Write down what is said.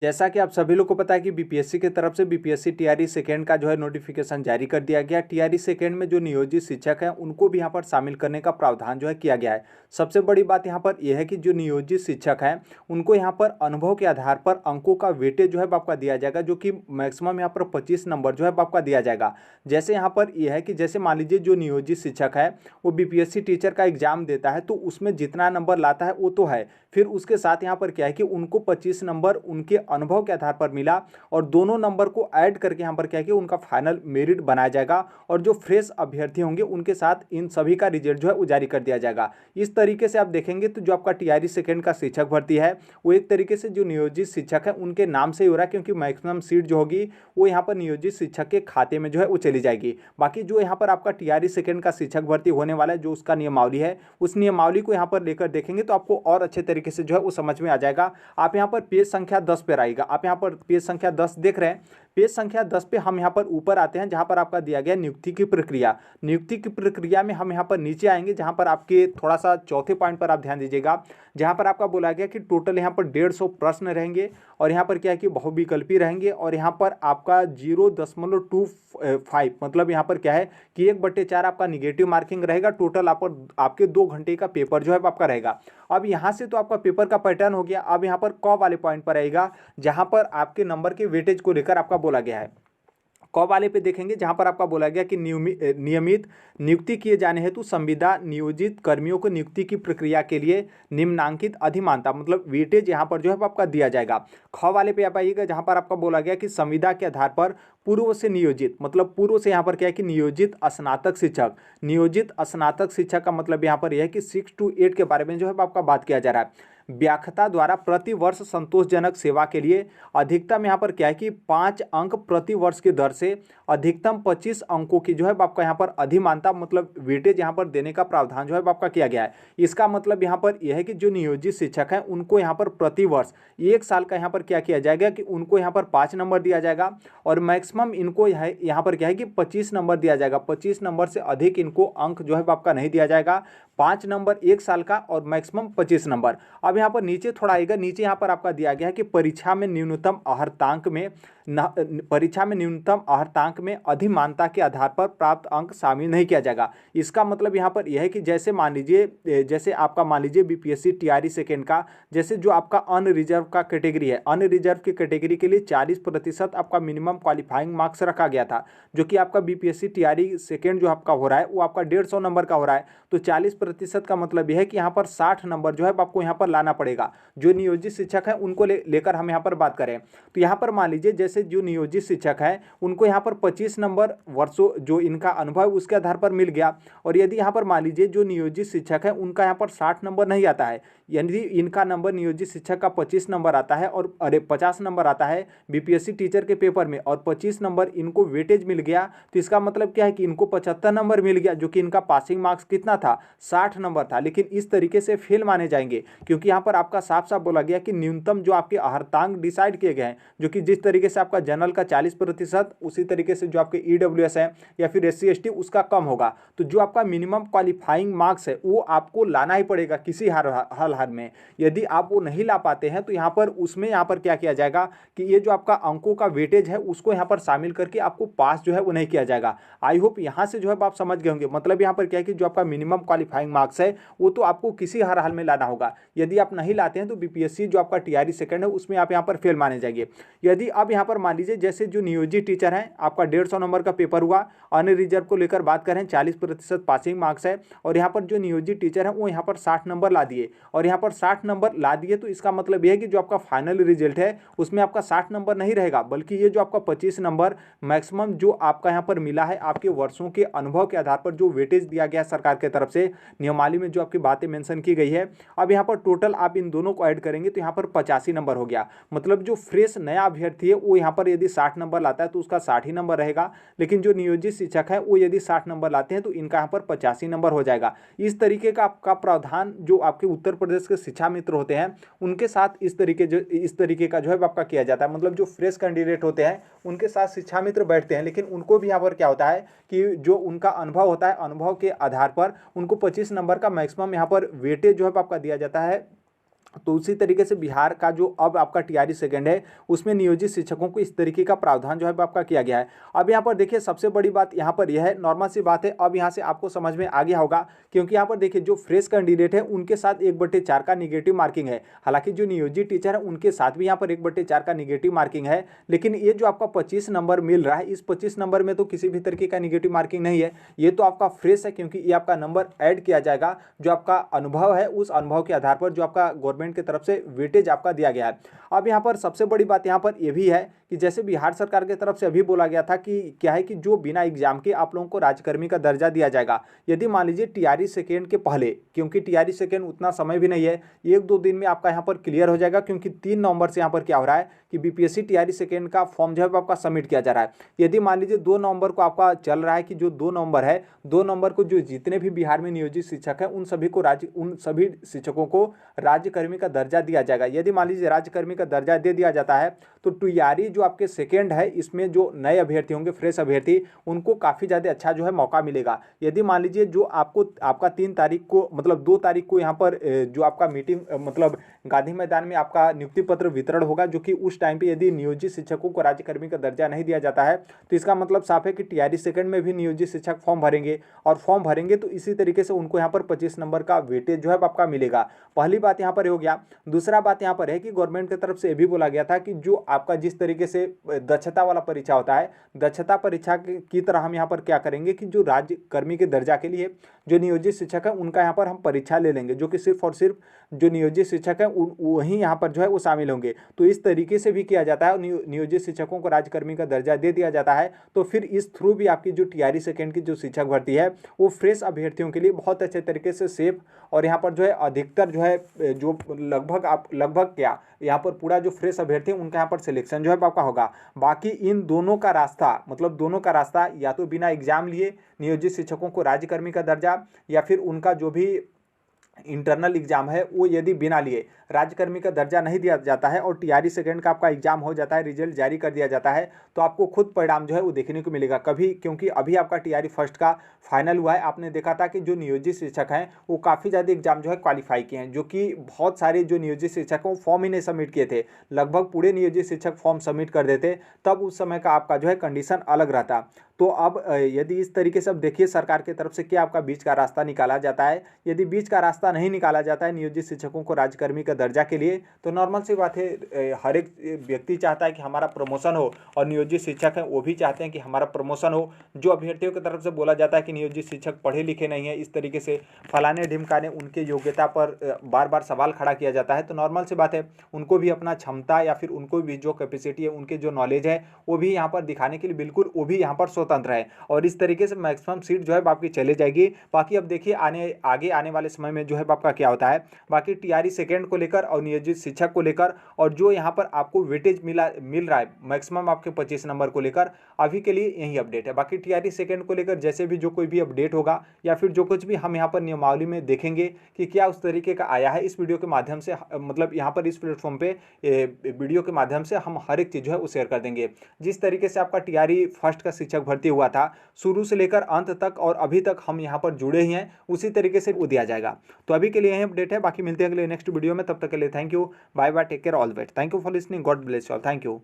जैसा कि आप सभी लोग को पता है कि बीपीएससी की तरफ से बीपीएससी टीआरई सेकेंड का जो है नोटिफिकेशन जारी कर दिया गया। टीआरई सेकेंड में जो नियोजित शिक्षक हैं उनको भी यहाँ पर शामिल करने का प्रावधान जो है किया गया है। सबसे बड़ी बात यहाँ पर यह है कि जो नियोजित शिक्षक हैं उनको यहाँ पर अनुभव के आधार पर अंकों का वेटेज जो है आपका दिया जाएगा, जो कि मैक्सिमम यहाँ पर 25 नंबर जो है आपका दिया जाएगा। जैसे यहाँ पर यह है कि जैसे मान लीजिए जो नियोजित शिक्षक है वो बीपीएससी टीचर का एग्जाम देता है तो उसमें जितना नंबर लाता है वो तो है, फिर उसके साथ यहाँ पर क्या है कि उनको 25 नंबर उनके अनुभव के आधार पर मिला और दोनों नंबर को ऐड करके यहाँ पर क्या है कि उनका फाइनल मेरिट बनाया जाएगा और जो फ्रेश अभ्यर्थी होंगे उनके साथ इन सभी का रिजल्ट जो है वो जारी कर दिया जाएगा। इस तरीके से आप देखेंगे तो जो आपका टीआरई सेकेंड का शिक्षक भर्ती है वो एक तरीके से जो नियोजित शिक्षक है उनके नाम से ही हो रहा है, क्योंकि मैक्सिमम सीट जो होगी वो यहाँ पर नियोजित शिक्षक के खाते में जो है वो चली जाएगी। बाकी जो यहाँ पर आपका टीआरई सेकेंड का शिक्षक भर्ती होने वाला है, जो उसका नियमावली है उस नियमावली को यहाँ पर लेकर देखेंगे तो आपको और अच्छे तरीके से जो है वो समझ में आ जाएगा। आप यहाँ पर पेज संख्या 10 पर आएगा, आप यहाँ पर पेज संख्या 10 देख रहे हैं। पेज संख्या 10 पे हम यहाँ पर ऊपर आते हैं जहाँ पर आपका दिया गया नियुक्ति की प्रक्रिया। नियुक्ति की प्रक्रिया में हम यहाँ पर नीचे आएंगे जहाँ पर आपके थोड़ा सा चौथे पॉइंट पर आप ध्यान दीजिएगा, जहाँ पर आपका बोला गया कि टोटल यहाँ पर 150 प्रश्न रहेंगे और यहाँ पर क्या है कि बहुविकल्पी रहेंगे और यहाँ पर आपका 0.25 मतलब यहाँ पर क्या है कि 1/4 आपका निगेटिव मार्किंग रहेगा। टोटल आपके 2 घंटे का पेपर जो है आपका रहेगा। अब यहाँ से तो आपका पेपर का पैटर्न हो गया। अब यहाँ पर क वाले पॉइंट पर आएगा जहाँ पर आपके नंबर के वेटेज को लेकर आपका बोला गया है। क वाले पे देखेंगे जहां पर आपका बोला गया कि नियमित नियुक्ति किए जाने हेतु संविदा नियोजित कर्मियों को नियुक्ति की प्रक्रिया के लिए निम्नांकित अधिमानता मतलब वेटेज यहां पर जो है आपका दिया जाएगा। ख वाले पे आप आइएगा जहां पर आपका बोला गया कि संविदा के आधार पर पूर्व से नियोजित मतलब पूर्व से यहाँ पर क्या है कि नियोजित स्नातक शिक्षक। नियोजित स्नातक शिक्षक का मतलब यहाँ पर यह है कि 6 to 8 के बारे में जो है आपका बात किया जा रहा है। व्याख्याता द्वारा प्रति वर्ष संतोषजनक सेवा के लिए अधिकतम यहाँ पर क्या है कि 5 अंक प्रति वर्ष की दर से अधिकतम 25 अंकों की जो है आपका यहाँ पर अधिमानता मतलब वेटेज यहाँ पर देने का प्रावधान जो है आपका किया गया है। इसका मतलब यहाँ पर यह है कि जो नियोजित शिक्षक हैं उनको यहाँ पर प्रति वर्ष 1 साल का यहाँ पर क्या किया जाएगा कि उनको यहाँ पर 5 नंबर दिया जाएगा और मैक्सिमम इनको यहाँ पर क्या है कि 25 नंबर दिया जाएगा। 25 नंबर से अधिक इनको अंक जो है आपका नहीं दिया जाएगा। 5 नंबर 1 साल का और मैक्सिमम 25 नंबर। अब यहाँ पर नीचे थोड़ा आएगा, नीचे यहाँ पर आपका दिया गया है कि परीक्षा में न्यूनतम अर्हतांक में अधिमानता के आधार पर प्राप्त अंक शामिल नहीं किया जाएगा। इसका मतलब यहाँ पर यह है कि जैसे मान लीजिए जैसे आपका मान लीजिए बीपीएससी टीआरई सेकेंड का जैसे जो आपका अनरिजर्व का कैटेगरी है, अनरिजर्व की कैटेगरी के लिए 40% आपका मिनिमम क्वालिफाइंग मार्क्स रखा गया था, जो कि आपका बीपीएससी टीआरई सेकेंड जो आपका हो रहा है वो आपका 150 नंबर का हो रहा है। तो 40% का मतलब यह है कि यहाँ पर 60 नंबर जो है आपको यहाँ पर लाना पड़ेगा। जो नियोजित शिक्षक है उनको लेकर हम यहाँ पर बात करें तो यहाँ पर मान लीजिए जैसे जो नियोजित शिक्षक है उनको यहाँ पर 25 नंबर वर्षों जो इनका अनुभव उसके आधार पर मिल गया। और यदि यहाँ पर मान लीजिए जो नियोजित शिक्षक है उनका यहाँ पर 60 नंबर नहीं आता है, यदि इनका नंबर नियोजित शिक्षक का 25 नंबर आता है और 50 नंबर आता है बीपीएससी टीचर के पेपर में और 25 नंबर इनको वेटेज मिल गया, तो इसका मतलब क्या है कि इनको 75 नंबर मिल गया, जो कि इनका पासिंग मार्क्स कितना था 60 नंबर था। लेकिन इस तरीके से फेल माने जाएंगे क्योंकि यहाँ पर आपका साफ साफ बोला गया कि न्यूनतम जो आपके अर्हतांक डिसाइड किए गए हैं, जो कि जिस तरीके से आपका जनरल का 40% उसी तरीके से जो आपके ईडब्ल्यूएस है या फिर SC ST उसका कम होगा। तो जो आपका मिनिमम क्वालिफाइंग मार्क्स है वो आपको लाना ही पड़ेगा किसी हाल में। यदि आप वो नहीं ला पाते हैं तो यहाँ पर उसमें यहाँ पर क्या किया जाएगा कि ये जो आपका अंकों का वेटेज है उसको यहाँ पर शामिल करके आपको पास जो है वो नहीं किया जाएगा। आई होप यहाँ से जो है आप समझ गए होंगे। मतलब यहाँ पर क्या है कि जो आपका मिनिमम क्वालिफाइंग मार्क्स है वो तो आपको किसी हर हाल में लाना होगा। यदि आप नहीं लाते हैं तो बीपीएससी जो आपका टीआरई सेकंड है उसमें आप यहाँ पर फेल माने जाएंगे। यदि अब यहाँ पर मान लीजिए जैसे जो नियोजित टीचर है आपका 150 नंबर का पेपर हुआ, अनरिजर्व को लेकर बात करें 40% पासिंग मार्क्स है और यहाँ पर जो नियोजित टीचर है वो यहाँ पर 60 नंबर ला दिए और यहाँ पर 60 नंबर ला दिए, तो इसका मतलब यह है कि जो आपका फाइनल रिजल्ट है उसमें आपका 60 नंबर नहीं रहेगा, बल्कि ये जो आपका 25 नंबर मैक्सिमम जो आपका यहाँ पर मिला है आपके वर्षों के अनुभव के आधार पर जो वेटेज दिया गया सरकार की तरफ से नियमावली में जो आपकी बातें मेंशन की गई है। अब यहाँ पर टोटल आप इन दोनों को ऐड करेंगे तो यहाँ पर 85 नंबर हो गया। मतलब जो फ्रेश नया अभ्यर्थी है वो यहाँ पर यदि 60 नंबर लाता है तो उसका 60 ही नंबर रहेगा, लेकिन जो नियोजित शिक्षक है वो यदि 60 नंबर लाते हैं तो इनका यहाँ पर 85 नंबर हो जाएगा। इस तरीके का आपका प्रावधान जो आपके उत्तर प्रदेश के शिक्षा मित्र होते हैं उनके साथ इस तरीके का जो है आपका किया जाता है। मतलब जो फ्रेश कैंडिडेट होते हैं उनके साथ शिक्षा मित्र बैठते हैं, लेकिन उनको भी यहाँ पर क्या होता है कि जो उनका अनुभव होता है अनुभव के आधार पर उनको 25 नंबर का मैक्सिमम यहाँ पर वेटेज जो है आपका दिया जाता है तो उसी तरीके से बिहार का जो अब आपका टीआरई सेकंड है उसमें नियोजित शिक्षकों को इस तरीके का प्रावधान जो है आपका किया गया है। अब यहाँ पर देखिए सबसे बड़ी बात यहाँ पर यह है, नॉर्मल सी बात है, अब यहाँ से आपको समझ में आ गया होगा, क्योंकि यहाँ पर देखिए जो फ्रेश कैंडिडेट है उनके साथ 1/4 का निगेटिव मार्किंग है। हालांकि जो नियोजित टीचर है उनके साथ भी यहाँ पर 1/4 का निगेटिव मार्किंग है, लेकिन ये जो आपका 25 नंबर मिल रहा है, इस 25 नंबर में तो किसी भी तरीके का निगेटिव मार्किंग नहीं है, ये तो आपका फ्रेश है, क्योंकि ये आपका नंबर ऐड किया जाएगा जो आपका अनुभव है, उस अनुभव के आधार पर जो आपका गवर्नमेंट की तरफ से वेटेज आपका दिया गया है। अब यहाँ पर सबसे बड़ी बात यहाँ पर यह भी है कि जैसे बिहार सरकार की तरफ से अभी बोला गया था कि क्या है कि जो बिना एग्जाम के आप लोगों को राज्यकर्मी का दर्जा दिया जाएगा, यदि मान लीजिए टीआरई सेकेंड के पहले, क्योंकि टीआरई सेकेंड उतना समय भी नहीं है, 1-2 दिन में आपका यहाँ पर क्लियर हो जाएगा, क्योंकि 3 नवंबर से यहाँ पर क्या हो रहा है कि बीपीएससी टीआरई सेकेंड का फॉर्म जो है आपका सबमिट किया जा रहा है। यदि मान लीजिए 2 नवंबर को आपका चल रहा है कि जो 2 नवंबर है, 2 नवंबर को जो जितने भी बिहार में नियोजित शिक्षक हैं उन सभी शिक्षकों को राज्यकर्मी का दर्जा दिया जाएगा। यदि मान लीजिए राज्यकर्मी का दर्जा दे दिया जाता है तो टीआरई जो आपके सेकेंड है, इसमें जो नए अभ्यर्थी होंगे, फ्रेश अभ्यर्थी, उनको काफ़ी ज़्यादा अच्छा जो है मौका मिलेगा। यदि मान लीजिए जो आपका 3 तारीख को, मतलब 2 तारीख को यहाँ पर जो आपका मीटिंग, मतलब गांधी मैदान में आपका नियुक्ति पत्र वितरण होगा, जो कि उस टाइम पे यदि नियोजित शिक्षकों को राज्यकर्मी का दर्जा नहीं दिया जाता है तो इसका मतलब साफ है कि टीआरई सेकेंड में भी नियोजित शिक्षक फॉर्म भरेंगे, और फॉर्म भरेंगे तो इसी तरीके से उनको यहाँ पर 25 नंबर का वेटेज जो है आपका मिलेगा। पहली बात यहाँ पर हो गया। दूसरा बात यहाँ पर है कि गवर्नमेंट की तरफ से ये भी बोला गया था कि जो आपका जिस तरीके से दक्षता वाला परीक्षा होता है, दक्षता परीक्षा की तरह हम यहाँ पर क्या करेंगे कि जो राज्यकर्मी के दर्जा के लिए जो नियोजित शिक्षक है उनका यहाँ पर हम परीक्षा ले लेंगे, जो कि सिर्फ और सिर्फ जो नियोजित शिक्षक है वहीं यहाँ पर जो है वो शामिल होंगे। तो इस तरीके से भी किया जाता है, नियोजित शिक्षकों को राज्यकर्मी का दर्जा दे दिया जाता है। तो फिर इस थ्रू भी आपकी जो टीआरई सेकेंड की जो शिक्षक भर्ती है वो फ्रेश अभ्यर्थियों के लिए बहुत अच्छे तरीके से सेफ, और यहाँ पर जो है अधिकतर जो है जो लगभग क्या यहाँ पर पूरा जो फ्रेश अभ्यर्थी है उनका यहाँ पर सिलेक्शन जो है आपका होगा। बाकी इन दोनों का रास्ता, मतलब दोनों का रास्ता या तो बिना एग्जाम लिए नियोजित शिक्षकों को राज्यकर्मी का दर्जा, या फिर उनका जो भी इंटरनल एग्जाम है वो यदि बिना लिए राज्यकर्मी का दर्जा नहीं दिया जाता है और टीआरई सेकेंड का आपका एग्जाम हो जाता है, रिजल्ट जारी कर दिया जाता है, तो आपको खुद परिणाम जो है वो देखने को मिलेगा कभी, क्योंकि अभी आपका टीआरई फर्स्ट का फाइनल हुआ है। आपने देखा था कि जो नियोजित शिक्षक हैं वो काफ़ी ज़्यादा एग्जाम जो है क्वालिफाई किए हैं, जो कि बहुत सारे जो नियोजित शिक्षक हैं वो फॉर्म ही नहीं सबमिट किए थे, लगभग पूरे नियोजित शिक्षक फॉर्म सबमिट कर देते, तब उस समय का आपका जो है कंडीशन अलग रहता। तो अब यदि इस तरीके से अब देखिए सरकार की तरफ से क्या आपका बीच का रास्ता निकाला जाता है। यदि बीच का रास्ता नहीं निकाला जाता है नियोजित शिक्षकों को राज्यकर्मी का दर्जा के लिए, तो नॉर्मल सी बात है, हर एक व्यक्ति चाहता है कि हमारा प्रमोशन हो, और नियोजित शिक्षक हैं वो भी चाहते हैं कि हमारा प्रमोशन हो। जो अभ्यर्थियों की तरफ से बोला जाता है कि नियोजित शिक्षक पढ़े लिखे नहीं है, इस तरीके से फलाने ढिमकाने उनके योग्यता पर बार बार सवाल खड़ा किया जाता है, तो नॉर्मल सी बात है उनको भी अपना क्षमता या फिर उनको भी जो कैपेसिटी है, उनके जो नॉलेज है वो भी यहाँ पर दिखाने के लिए बिल्कुल वो भी यहाँ पर स्वतंत्र है, और इस तरीके से मैक्सिमम सीट जो है आपकी चले जाएगी। बाकी अब देखिए आगे आने वाले समय में जो है आपका क्या होता है। बाकी टीआरई सेकेंड को लेकर और नियोजित शिक्षक को लेकर, और जो यहाँ पर आपको वेटेज मिल रहा है मैक्सिमम आपके 25 नंबर को लेकर, अभी के लिए यही अपडेट है। बाकी टीआरई सेकेंड को लेकर जैसे भी जो कोई भी अपडेट होगा या फिर जो कुछ भी हम यहाँ पर नियमावली में देखेंगे कि क्या उस तरीके का आया है, इस वीडियो के माध्यम से, मतलब यहाँ पर इस प्लेटफॉर्म पे वीडियो के माध्यम से हम हर एक चीज़ जो है वो शेयर कर देंगे। जिस तरीके से आपका टीआरई फर्स्ट का शिक्षक भर्ती हुआ था शुरू से लेकर अंत तक, और अभी तक हम यहाँ पर जुड़े ही हैं, उसी तरीके से वो दिया जाएगा। तो अभी के लिए यही अपडेट है, बाकी मिलते हैं अगले नेक्स्ट वीडियो में, तब तक के लिए thank you, bye bye, take care, all the best, thank you for listening, God bless you all, thank you.